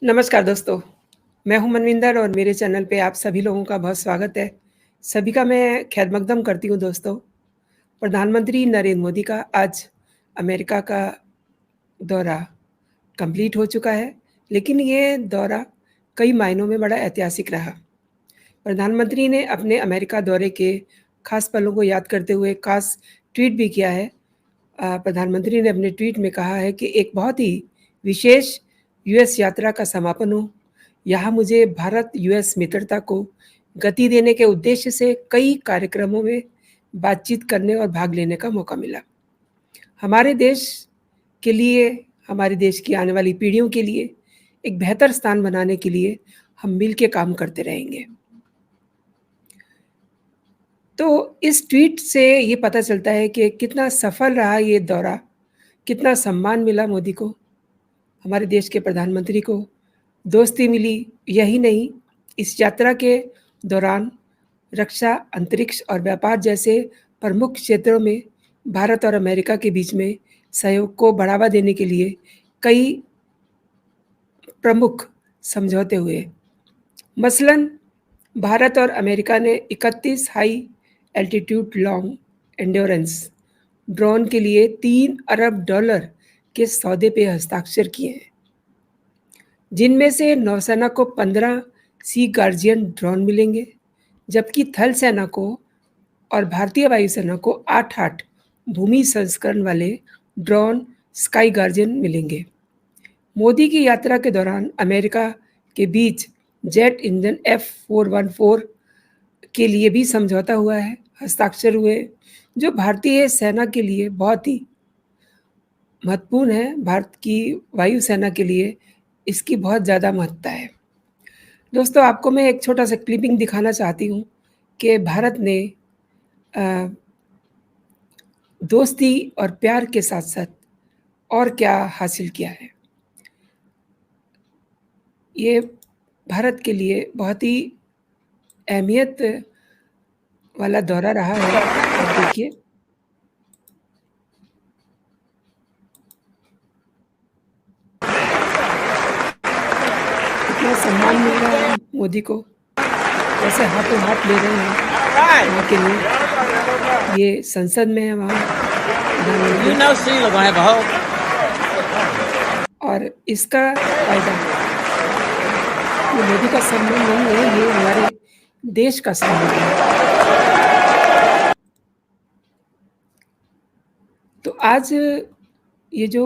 नमस्कार दोस्तों, मैं हूँ मनविंदर और मेरे चैनल पे आप सभी लोगों का बहुत स्वागत है। सभी का मैं खैर-मकदम करती हूँ दोस्तों। प्रधानमंत्री नरेंद्र मोदी का आज अमेरिका का दौरा कंप्लीट हो चुका है, लेकिन ये दौरा कई मायनों में बड़ा ऐतिहासिक रहा। प्रधानमंत्री ने अपने अमेरिका दौरे के खास पलों को याद करते हुए खास ट्वीट भी किया है। प्रधानमंत्री ने अपने ट्वीट में कहा है कि एक बहुत ही विशेष यूएस यात्रा का समापन हो। यहाँ मुझे भारत-यूएस मित्रता को गति देने के उद्देश्य से कई कार्यक्रमों में बातचीत करने और भाग लेने का मौका मिला। हमारे देश के लिए, हमारे देश की आने वाली पीढ़ियों के लिए एक बेहतर स्थान बनाने के लिए हम मिल के काम करते रहेंगे। तो इस ट्वीट से ये पता चलता है कि कितना सफल रहा ये दौरा, कितना सम्मान मिला मोदी को, हमारे देश के प्रधानमंत्री को, दोस्ती मिली। यही नहीं, इस यात्रा के दौरान रक्षा, अंतरिक्ष और व्यापार जैसे प्रमुख क्षेत्रों में भारत और अमेरिका के बीच में सहयोग को बढ़ावा देने के लिए कई प्रमुख समझौते हुए। मसलन भारत और अमेरिका ने 31 high altitude long endurance drone के लिए $3 अरब के सौदे पे हस्ताक्षर किए हैं, जिनमें से नौसेना को 15 सी गार्जियन ड्रोन मिलेंगे, जबकि थल सेना को और भारतीय वायुसेना को 8 भूमि संस्करण वाले ड्रोन स्काई गार्जियन मिलेंगे। मोदी की यात्रा के दौरान अमेरिका के बीच जेट इंजन F414 के लिए भी समझौता हुआ है, हस्ताक्षर हुए, जो भारतीय सेना के लिए बहुत ही महत्वपूर्ण है। भारत की वायुसेना के लिए इसकी बहुत ज़्यादा महत्ता है। दोस्तों, आपको मैं एक छोटा सा क्लिपिंग दिखाना चाहती हूँ कि भारत ने दोस्ती और प्यार के साथ-साथ और क्या हासिल किया है। ये भारत के लिए बहुत ही अहमियत वाला दौरा रहा है। आप देखिए, कितना सम्मान मिल रहा है मोदी को, कैसे हाथों हाथ ले रहे हैं वहाँ के लोग। ये संसद में है वहाँ और इसका फायदा ये मोदी का सम्मान नहीं है, ये हमारे देश का सम्मान है। तो आज ये जो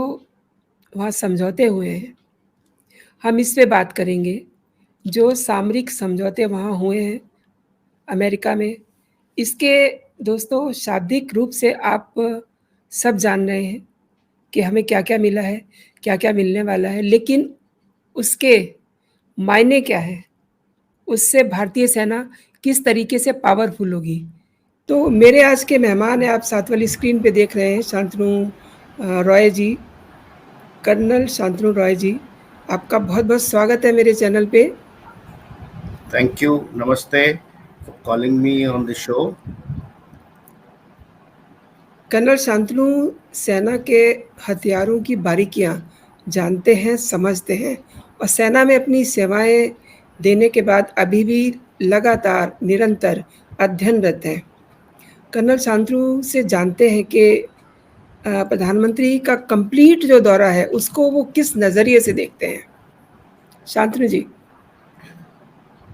वहाँ समझौते हुए हैं, हम इस पे बात करेंगे। जो सामरिक समझौते वहाँ हुए हैं अमेरिका में, इसके दोस्तों शाब्दिक रूप से आप सब जान रहे हैं कि हमें क्या-क्या मिला है, क्या-क्या मिलने वाला है, लेकिन उसके मायने क्या है, उससे भारतीय सेना किस तरीके से पावरफुल होगी। तो मेरे आज के मेहमान हैं, आप साथ वाली स्क्रीन पे देख रहे हैं, शांतनु रॉय जी, कर्नल शांतनु रॉय जी। आपका बहुत-बहुत स्वागत है मेरे चैनल पे। Thank you, namaste for calling me on the show. Colonel Shantanu सेना के हथियारों की बारीकियां जानते हैं, समझते हैं और सेना में अपनी सेवाएं देने के बाद अभी भी लगातार निरंतर अध्ययनरत हैं। कर्नल शांतनु से जानते हैं कि प्रधानमंत्री का कंप्लीट जो दौरा है उसको वो किस नज़रिए से देखते हैं। शांतनु जी।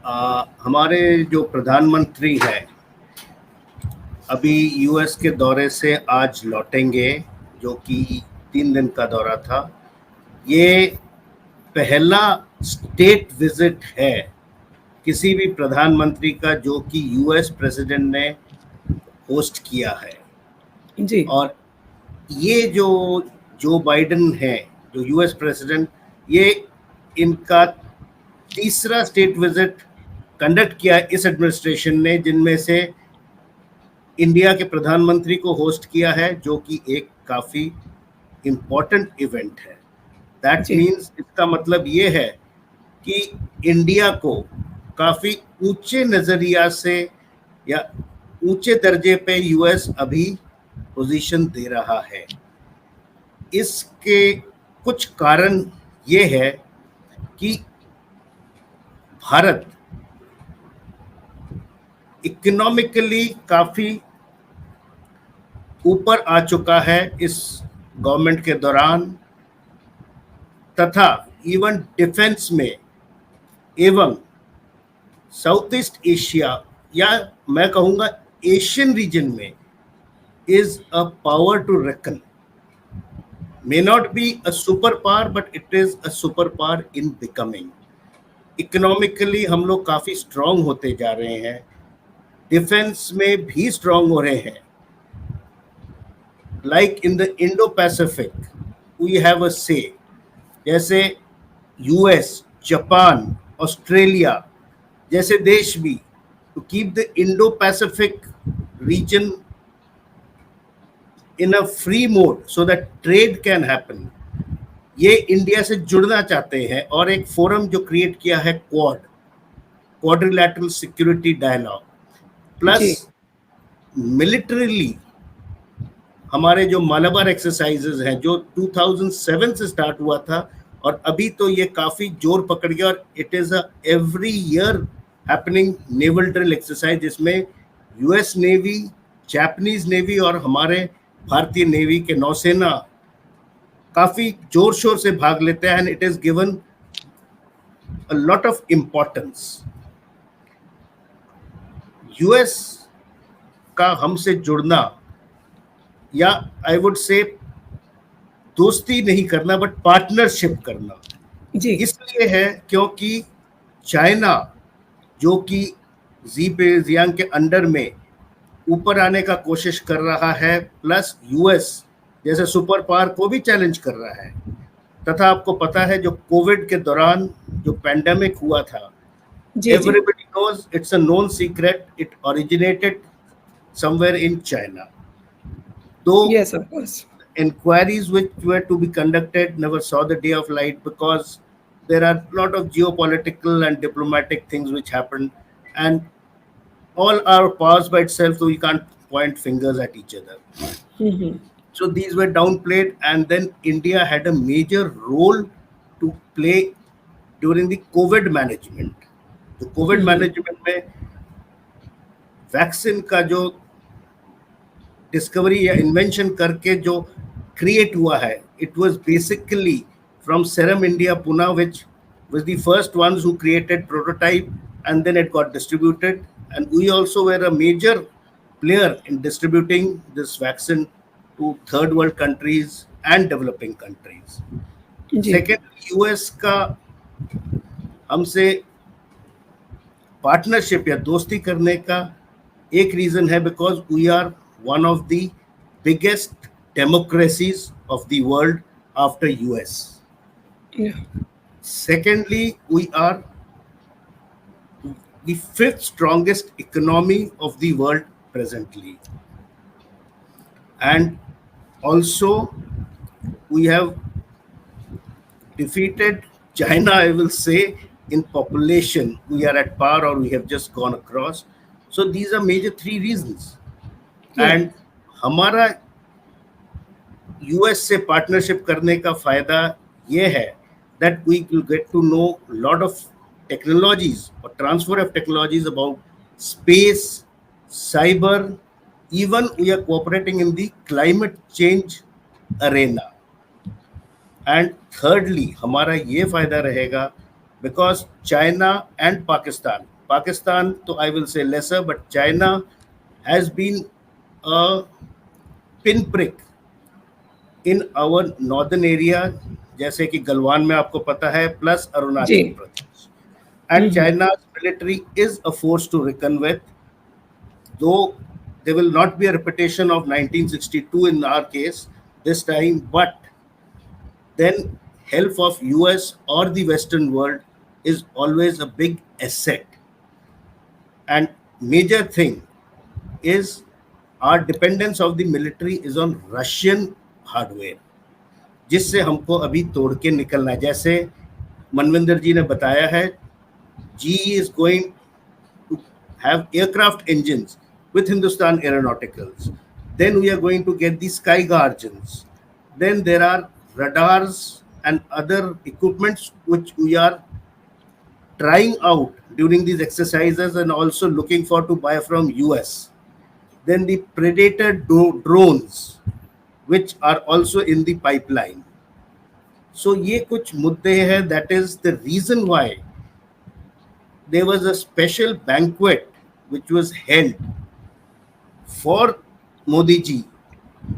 हमारे जो प्रधानमंत्री हैं अभी यूएस के दौरे से आज लौटेंगे, जो कि 3 दिन का दौरा था। ये पहला स्टेट विजिट है किसी भी प्रधानमंत्री का जो कि यूएस प्रेसिडेंट ने होस्ट किया है जी। और ये जो बाइडेन है, जो यूएस प्रेसिडेंट, ये इनका तीसरा स्टेट विजिट कंडक्ट किया इस एडमिनिस्ट्रेशन ने, जिनमें से इंडिया के प्रधानमंत्री को होस्ट किया है, जो कि एक काफ़ी इम्पोर्टेंट इवेंट है। दैट मीन्स इसका मतलब ये है कि इंडिया को काफ़ी ऊंचे नज़रिया से या ऊंचे दर्जे पे यूएस अभी पोजीशन दे रहा है। इसके कुछ कारण ये है कि भारत इकोनॉमिकली काफी ऊपर आ चुका है इस गवर्नमेंट के दौरान, तथा इवन डिफेंस में एवं साउथ ईस्ट एशिया या मैं कहूंगा एशियन रीजन में is a power to reckon. May not be a superpower, but it is a superpower in becoming. Economically हम लोग काफी स्ट्रांग होते जा रहे हैं, डिफेंस में भी स्ट्रांग हो रहे हैं. Like in the Indo Pacific we have a say, जैसे यूएस, जापान, ऑस्ट्रेलिया जैसे देश भी to keep the Indo Pacific region in a free mode so that trade can happen. ये इंडिया से जुड़ना चाहते हैं और एक फोरम जो क्रिएट किया है quadrilateral security dialogue, plus militarily हमारे जो मालाबार एक्सरसाइजेज हैं जो 2007 से स्टार्ट हुआ था और अभी तो ये काफी जोर पकड़ गया और it is a every year happening naval drill exercise, जिसमें यूएस नेवी, जापानीज नेवी और हमारे भारतीय नेवी के नौसेना काफी जोर शोर से भाग लेते हैं. And it is given a lot of importance. US का हमसे जुड़ना, या आई वुड से दोस्ती नहीं करना बट पार्टनरशिप करना, जी इसलिए है क्योंकि चाइना जो कि जियांग के अंडर में ऊपर आने का कोशिश कर रहा है, प्लस यूएस जैसे सुपर पावर को भी चैलेंज कर रहा है. तथा आपको पता है जो कोविड के दौरान जो पैंडेमिक हुआ था, everybody knows, it's a known secret, it originated somewhere in China. Though yes, of course, inquiries which were to be conducted never saw the day of light because there are a lot of geopolitical and diplomatic things which happened, and all are powers by itself, so we can't point fingers at each other. Mm-hmm. So these were downplayed, and then India had a major role to play during the COVID management. The COVID management में vaccine का जो discovery या invention करके जो create हुआ है, it was basically from serum India Pune, which was the first ones who created prototype and then it got distributed. And we also were a major player in distributing this vaccine to third world countries and developing countries. Second, US का हमसे partnership या दोस्ती करने का एक reason है because we are one of the biggest democracies of the world after US. Secondly, we are the fifth strongest economy of the world presently. And also we have defeated China, I will say, in population. We are at par or we have just gone across. So these are major three reasons. And हमारा US से partnership करने का फायदा ये है that we will get to know a lot of technologies or transfer of technologies about space, cyber, even we are cooperating in the climate change arena. And thirdly, हमारा ये फायदा रहेगा because China and Pakistan तो I will say lesser, but China has been a pinprick in our northern area, जैसे कि गलवान में आपको पता है, plus Arunachal Pradesh. And China's military is a force to reckon with, though there will not be a repetition of 1962 in our case this time, but then help of US or the Western world is always a big asset. And major thing is our dependence of the military is on Russian hardware, जिससे हमको अभी तोड़ के निकलना है. जैसे मनविंदर जी ने बताया है, GE is going to have aircraft engines with Hindustan Aeronauticals. Then we are going to get the Sky Guardians. Then there are radars and other equipments which we are trying out during these exercises and also looking for to buy from US. Then the Predator drones, which are also in the pipeline. So ये कुछ मुद्दे हैं. That is the reason why there was a special banquet which was held for Modi ji,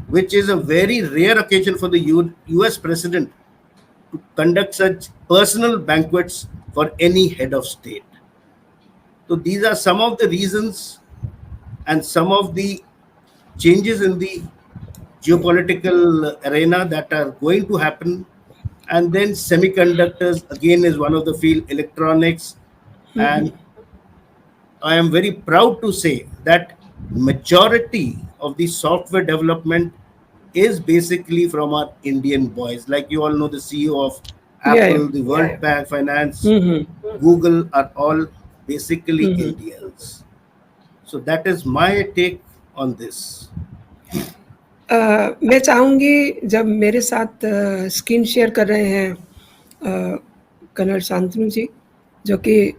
which is a very rare occasion for the US president to conduct such personal banquets for any head of state. So these are some of the reasons and some of the changes in the geopolitical arena that are going to happen. And then semiconductors again is one of the field, electronics. And I am very proud to say that majority of the software development is basically from our Indian boys. Like you all know, the CEO of Apple, the World Bank Finance, Google are all basically Indians. So that is my take on this. मैं चाहूँगी जब मेरे साथ screen share कर रहे हैं colonel Shantanu जी, जो कि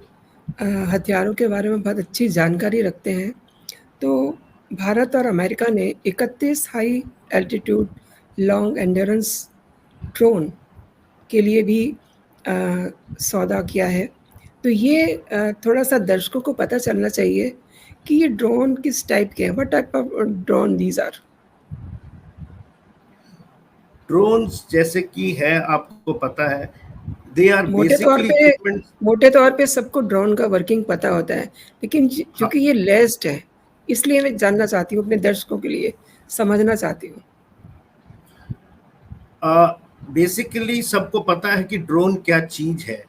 हथियारों के बारे में बहुत अच्छी जानकारी रखते हैं, तो भारत और अमेरिका ने 31 high altitude long endurance drone के लिए भी सौदा किया है. तो ये थोड़ा-सा दर्शकों को पता चलना चाहिए कि ये ड्रोन किस टाइप के हैं. What type of drone these are? Drones जैसे कि है, आपको पता है, दे आर मोटे तौर पे सबको ड्रोन का वर्किंग पता होता है, लेकिन क्योंकि ये लेस्ड है, इसलिए मैं जानना चाहती हूँ, अपने दर्शकों के लिए समझना चाहती हूँ. बेसिकली सबको पता है कि ड्रोन क्या चीज है,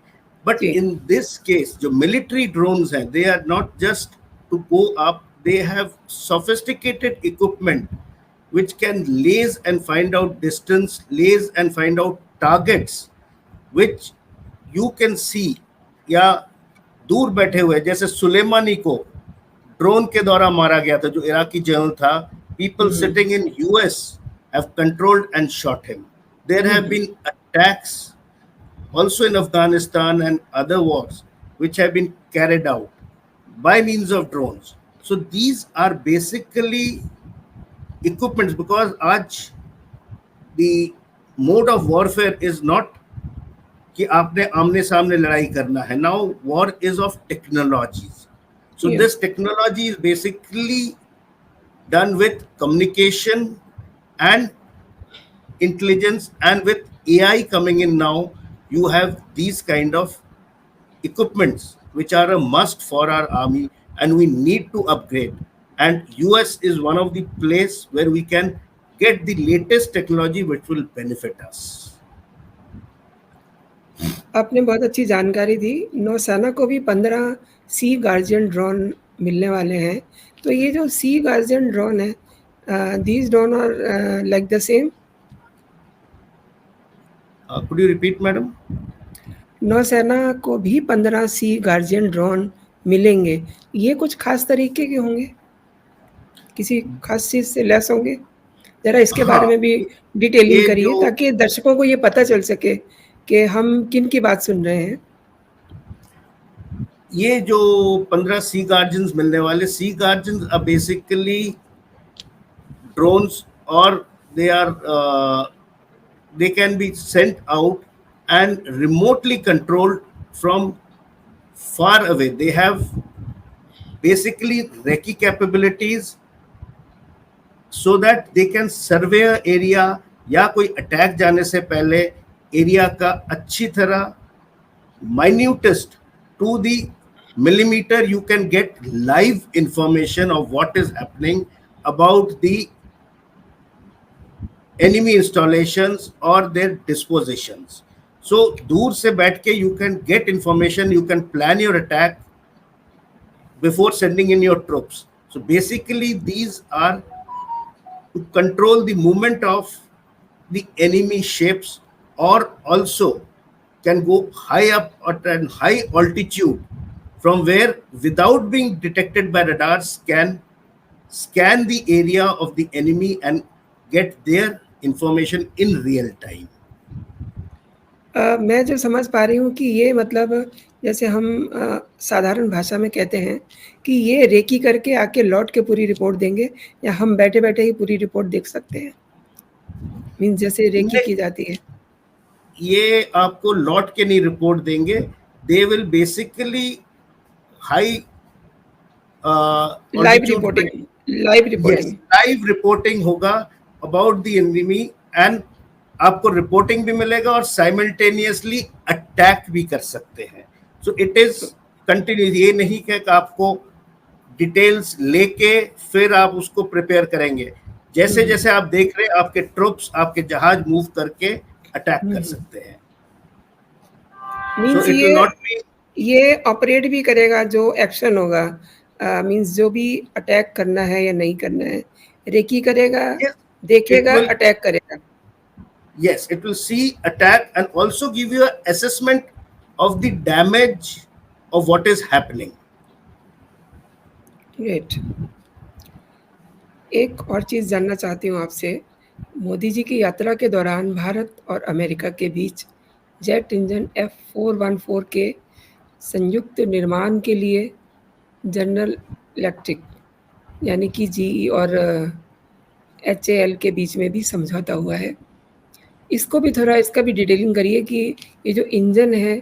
बट इन दिस केस जो मिलिट्री ड्रोन्स हैं, they are not just to go up, they have sophisticated equipment which can laze and find out distance, laze and find out targets which you can see. या दूर बैठे हुए, जैसे सुलेमानी को drone के द्वारा मारा गया था, जो इराकी जनरल था. People sitting in US have controlled and shot him. There have been attacks also in Afghanistan and other wars which have been carried out by means of drones. So these are basically equipments, because आज the mode of warfare is not कि आपने आमने सामने लड़ाई करना है. Now war is of technologies. So this technology is basically done with communication and intelligence, and with AI coming in now, you have these kind of equipments which are a must for our army, and we need to upgrade. And US is one of the place where we can get the latest technology which will benefit us. आपने बहुत अच्छी जानकारी दी. नौसेना को भी 15 सी guardian drone मिलने वाले हैं. तो ये जो सी गार्जियन ड्रोन है, these drone are like the same? Could you repeat, madam? नौसेना को भी 15 सी गार्जियन ड्रोन मिलेंगे. ये कुछ खास तरीके के होंगे, किसी खास चीज से लेस होंगे? जरा इसके बारे में भी डिटेलिंग करिए, ताकि दर्शकों को ये पता चल सके कि हम किन की बात सुन रहे हैं. ये जो 15 सी गार्जियंस मिलने वाले, सी गार्जियंस आर बेसिकली ड्रोन्स, और they can be sent out and remotely controlled from far away. They have basically recce capabilities so that they can survey area, या कोई अटैक जाने से पहले एरिया का अच्छी तरह minutest to the millimeter you can get live information of what is happening about the enemy installations or their dispositions. So दूर से बैठ के you can get information, you can plan your attack before sending in your troops. So basically these are to control the movement of the enemy ships, or also can go high up at a high altitude, from where without being detected by radars can scan the area of the enemy and get their information in real time. मैं जो समझ पा रही हूँ कि ये मतलब जैसे हम साधारण भाषा में कहते हैं कि ये रेकी करके आके लौट के पूरी रिपोर्ट देंगे या हम बैठे-बैठे ही पूरी रिपोर्ट देख सकते हैं? मीन्स जैसे रेकी नहीं, की जाती है। ये आपको लौट के नहीं रिपोर्ट देंगे, they will basically high live altitude पे, reporting live yes, reporting. Live reporting होगा अबाउट द एनिमी, एंड आपको रिपोर्टिंग भी मिलेगा और साइमल्टेनियसली अटैक भी कर सकते हैं। सो इट इज कंटिन्यू, ये नहीं कि आपको डिटेल्स लेके फिर आप उसको प्रिपेयर करेंगे। जैसे हुँ, जैसे आप देख रहे हैं आपके ट्रुप्स, आपके जहाज मूव करके अटैक हुँ, कर हुँ। सकते हैं। So means it will not be, ये ऑपरेट भी करेगा जो एक्शन होगा, मीन्स जो भी अटैक करना है या नहीं करना है, रेकी करेगा, yes, it देखेगा, will, अटैक करेगा। yes, it will see, attack, and also give you an assessment of the damage of what is happening. Great. एक और चीज़ जानना चाहती हूँ आपसे, मोदी जी की यात्रा के दौरान भारत और अमेरिका के बीच जेट इंजन F414 के संयुक्त निर्माण के लिए जनरल इलेक्ट्रिक यानी कि जीई और एचएएल के बीच में भी समझौता हुआ है। इसको भी थोड़ा इसका भी डिटेलिंग करिए कि ये जो इंजन है,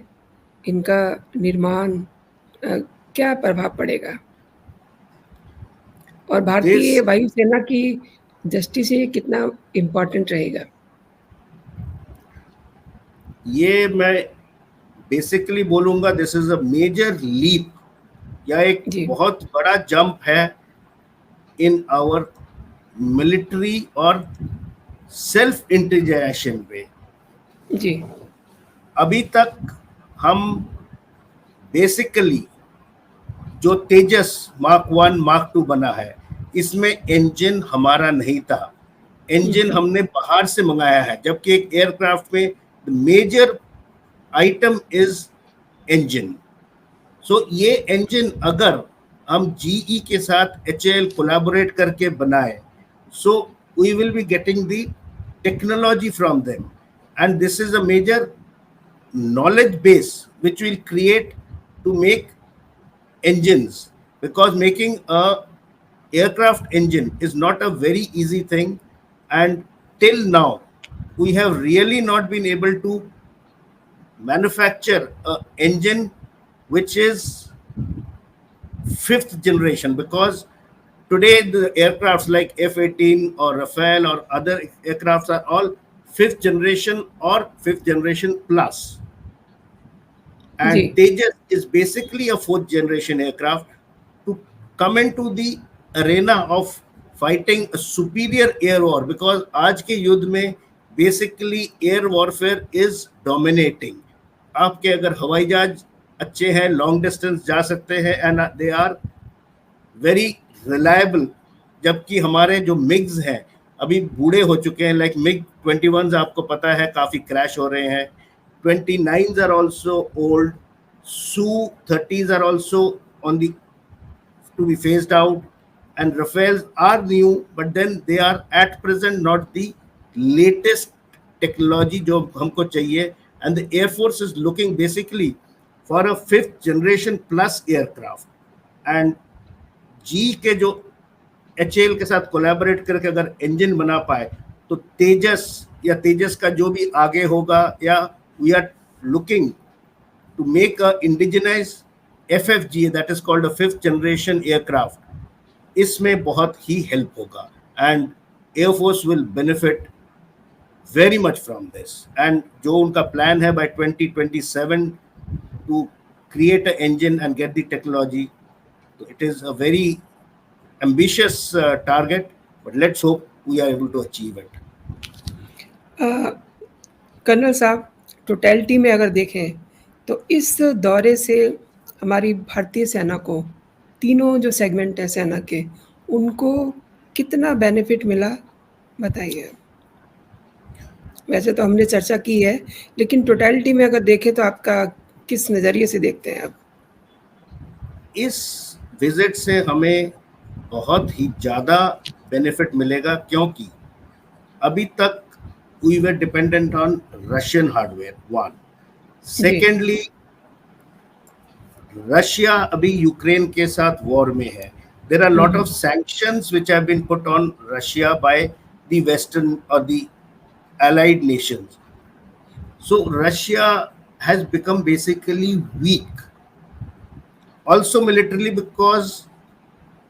इनका निर्माण क्या प्रभाव पड़ेगा? और भारतीय This, वायुसेना की दृष्टि से ये कितना इम्पोर्टेंट रहेगा? ये मैं बेसिकली बोलूंगा, this is a major leap, या एक जी, बहुत बड़ा जंप है इन आवर मिलिट्री और सेल्फ इंटीग्रेशन पे। जी, अभी तक हम बेसिकली जो तेजस मार्क 1 मार्क 2 बना है, इसमें इंजन हमारा नहीं था, इंजन हुँ, हमने बाहर से मंगाया है, जबकि एक एयरक्राफ्ट में मेजर आइटम इज इंजन। सो ये इंजन अगर हम जीई के साथ एचएएल कोलैबोरेट करके बनाए, so we will be getting the technology from them, and this is a major knowledge base which will create to make engines, because making a aircraft engine is not a very easy thing, and till now we have really not been able to manufacture a engine which is fifth generation, because today the aircrafts like F-18 or Rafale or other aircrafts are all fifth generation or fifth generation plus, जी, and Tejas is basically a fourth generation aircraft to come into the arena of fighting a superior air war, because आज के युद्ध में basically air warfare is dominating. आपके अगर हवाई जहाज अच्छे हैं, लॉन्ग डिस्टेंस जा सकते हैं, and they are very reliable, जबकि हमारे जो मिग्स हैं अभी बूढ़े हो चुके हैं, लाइक मिग 21 आपको पता है काफ़ी क्रैश हो रहे हैं, 29s are also old, Su-30s are also on the to be phased out, and Rafales are new, but then they are at present not the latest technology जो हमको चाहिए, and the Air Force is looking basically for a fifth generation plus aircraft, and जी के जो HAL के साथ collaborate करके अगर engine बना पाए, तो तेजस या तेजस का जो भी आगे होगा, या we are looking to make a indigenized FFG, that is called a fifth generation aircraft, इसमें बहुत ही हेल्प होगा, and Air Force will benefit very much from this, and जो उनका प्लान है by 2027 to create an engine and get the technology, it is a very ambitious target, but let's hope we are able to achieve it. Colonel साहब, totality में अगर देखें, तो इस दौरे से हमारी भारतीय सेना को, तीनों जो सेगमेंट हैं सेना के, उनको कितना बेनिफिट मिला, बताइए? वैसे तो हमने चर्चा की है, लेकिन टोटैलिटी में अगर देखें तो आपका किस नज़रिए से देखते हैं आप? इस विजिट से हमें बहुत ही ज़्यादा बेनिफिट मिलेगा, क्योंकि अभी तक we were dependent on Russian hardware, one. जी, Secondly, रशिया अभी यूक्रेन के साथ वॉर में है. There are a lot of sanctions which have been put on Russia by the Western or the allied nations. So Russia has become basically weak. Also militarily because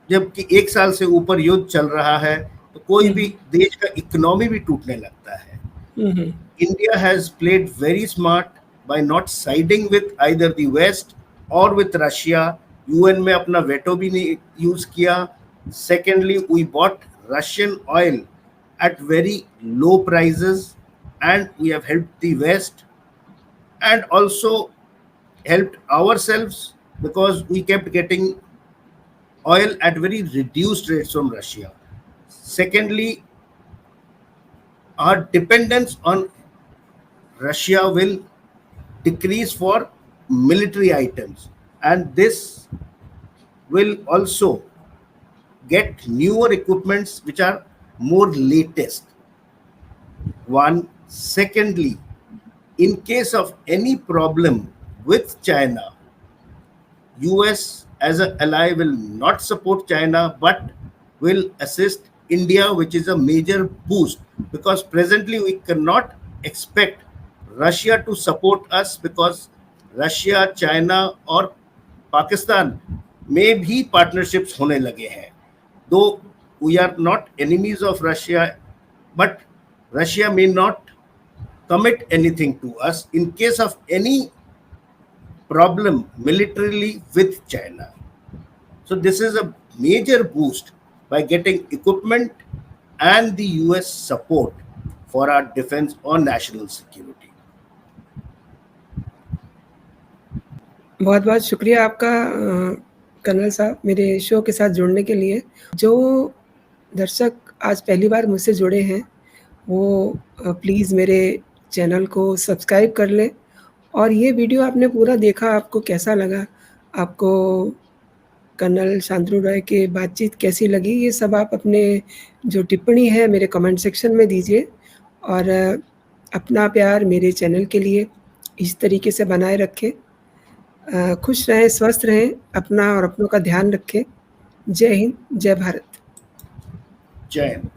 जबकि 1 साल से ऊपर युद्ध चल रहा है तो कोई भी देश का इकोनॉमी भी टूटने लगता है. India has played very smart by not siding with either the West or with Russia. UN में अपना veto भी नहीं यूज किया. Secondly, we bought Russian oil at very low prices and we have helped the West and also helped ourselves because we kept getting oil at very reduced rates from Russia. Secondly, our dependence on Russia will decrease for military items, and this will also get newer equipments which are more latest. One. Secondly, in case of any problem with China, US as an ally will not support China but will assist India, which is a major boost, because presently we cannot expect Russia to support us because Russia, China और पाकिस्तान में भी partnerships होने लगे हैं. Though we are not enemies of Russia, but Russia may not commit anything to us in case of any problem militarily with China. So this is a major boost by getting equipment and the US support for our defense or national security. बहुत बहुत शुक्रिया आपका colonel साहब मेरे show के साथ जुड़ने के लिए. जो दर्शक आज पहली बार मुझसे जुड़े हैं वो प्लीज़ मेरे चैनल को सब्सक्राइब कर लें और ये वीडियो आपने पूरा देखा, आपको कैसा लगा, आपको कर्नल शांतनु रॉय की बातचीत कैसी लगी, ये सब आप अपने जो टिप्पणी है मेरे कमेंट सेक्शन में दीजिए और अपना प्यार मेरे चैनल के लिए इस तरीके से बनाए रखें. खुश रहें, स्वस्थ रहें, अपना और अपनों का ध्यान रखें. जय हिंद, जय भारत. जय हिंद.